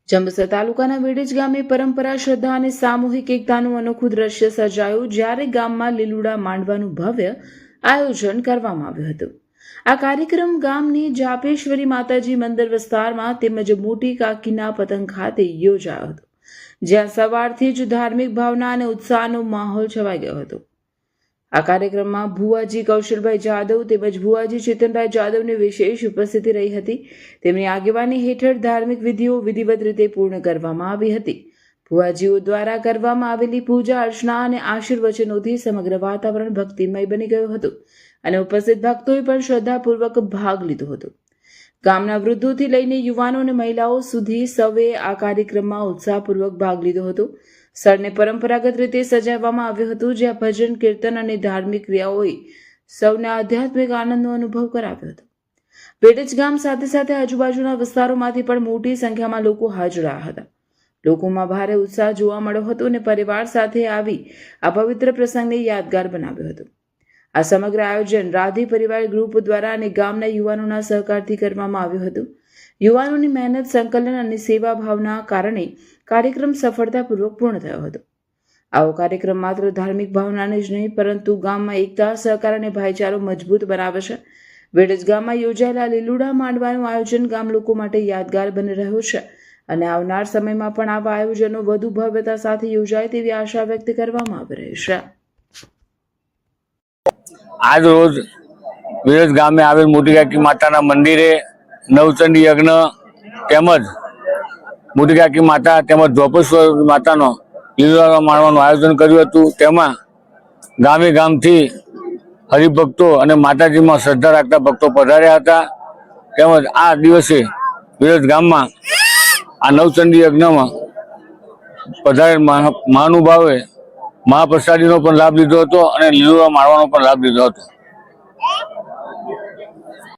જંબુસર તાલુકાના વેડેજ ગામે પરંપરા, શ્રદ્ધા અને સામૂહિક એકતાનું અનોખું દ્રશ્ય સર્જાયું, જ્યારે ગામમાં લીલુડા માંડવાનું ભવ્ય આયોજન કરવામાં આવ્યું હતું। આ કાર્યક્રમ ગામની જાપેશ્વરી માતાજી મંદિર વિસ્તારમાં તેમજ મોટી કાકીના પતંગ ખાતે યોજાયો હતો, જ્યાં સવારથી જ ધાર્મિક ભાવના અને ઉત્સાહનો માહોલ છવાઈ ગયો હતો। આ કાર્યક્રમમાં ભુવાજી કૌશલભાઈ જાદવ તેમજ ભુવાજી ચેતનભાઈ જાદવની વિશેષ ઉપસ્થિતિ રહી હતી। તેમની આગેવાની હેઠળ ધાર્મિક વિધિઓ વિધિવત રીતે પૂર્ણ કરવામાં આવી હતી। ભુવાજીઓ દ્વારા કરવામાં આવેલી પૂજા અર્ચના અને આશીર્વચનોથી સમગ્ર વાતાવરણ ભક્તિમય બની ગયું હતું અને ઉપસ્થિત ભક્તોએ પણ શ્રદ્ધાપૂર્વક ભાગ લીધો હતો। ગામના વૃદ્ધોથી લઈને યુવાનો અને મહિલાઓ સુધી સૌએ આ કાર્યક્રમમાં ઉત્સાહપૂર્વક ભાગ લીધો હતો। સ્થળને પરંપરાગત રીતે સજાવવામાં આવ્યું હતું, જ્યાં ભજન, કીર્તન અને ધાર્મિક ક્રિયાઓએ સૌને આધ્યાત્મિક આનંદનો અનુભવ કરાવ્યો હતો। વેડેજ ગામ સાથે સાથે આજુબાજુના વિસ્તારોમાંથી પણ મોટી સંખ્યામાં લોકો હાજર રહ્યા હતા। લોકોમાં ભારે ઉત્સાહ જોવા મળ્યો હતો અને પરિવાર સાથે આવી આ પવિત્ર પ્રસંગને યાદગાર બનાવ્યો હતો। આ સમગ્ર આયોજન રાધી પરિવાર ગ્રુપ દ્વારા અને ગામના યુવાનોના સહકારથી કરવામાં આવ્યું હતું। યુવાનોની મહેનત, સંકલન અને સેવા ભાવના કારણે કાર્યક્રમ સફળતાપૂર્વક પૂર્ણ થયો હતો। આવો કાર્યક્રમ માત્ર ધાર્મિક ભાવનાને જ નહીં, પરંતુ ગામમાં એકતા, સહકાર અને ભાઈચારો મજબૂત બનાવે છે। વેડેજ ગામમાં યોજાયેલા લીલુડા માંડવાનું આયોજન ગામ લોકો માટે યાદગાર બની રહ્યું છે અને આવનાર સમયમાં પણ આવા આયોજનો વધુ ભવ્યતા સાથે યોજાય તેવી આશા વ્યક્ત કરવામાં આવી રહી છે। આજ રોજ વેડેજ ગામે આવેલ મોટી કાકી માતાના મંદિરે નવચંડી યજ્ઞ તેમજ મોટી કાકી માતા તેમજ જોપેશ્વરી માતાનો લીલુડા માણવાનું આયોજન કર્યું હતું। તેમાં ગામે ગામથી હરિભક્તો અને માતાજીમાં શ્રદ્ધા રાખતા ભક્તો પધાર્યા હતા। તેમજ આ દિવસે વેડેજ ગામમાં આ નવચંડી યજ્ઞમાં પધારેલ મહાનુભાવે મહાપ્રસાદીનો પણ લાભ લીધો હતો અને લીલુડા માણવાનો પણ લાભ લીધો હતો।